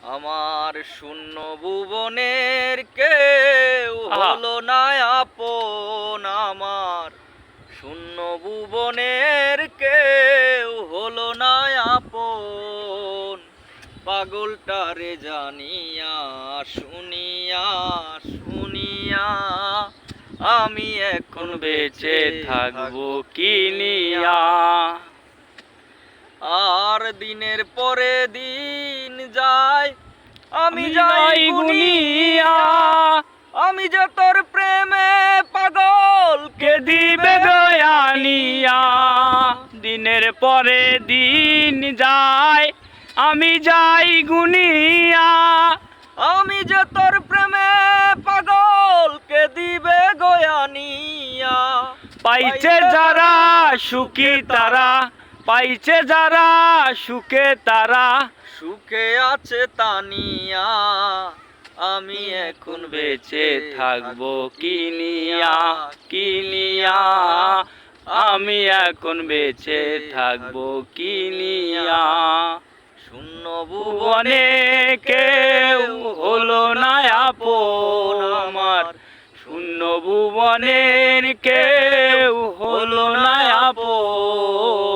আমার শূন্য ভুবনের কেউ হলো না আপন, আমার শূন্য ভুবনের কেউ হলো না আপন। পাগলটারে জানিয়া শুনিয়া শুনিয়া আমি এখন বেঁচে থাকবো কি নিয়া। আর দিনের পরে দিন যায়, আমি যাই গুনিয়া, আমি যে তোর প্রেমে পাগল কে দিবে গয়ানিয়া। দিনের পরে দিন যায়, আমি যাই গুনিয়া, আমি যে তোর প্রেমে পাগল কে দিবে গয়ানিয়া। পাইছে যারা সুখী তারা, পাইছে যারা সুখে তারা, সুখে আছে তানিয়া, আমি এখন বেঁচে থাকবো কি নিয়া, কি নিয়া। আমি এখন বেঁচে থাকবো কি নিয়া। শূন্য ভুবনে কেউ হলো না আপন, আমার শূন্য ভুবনের কেউ হলো না আপন।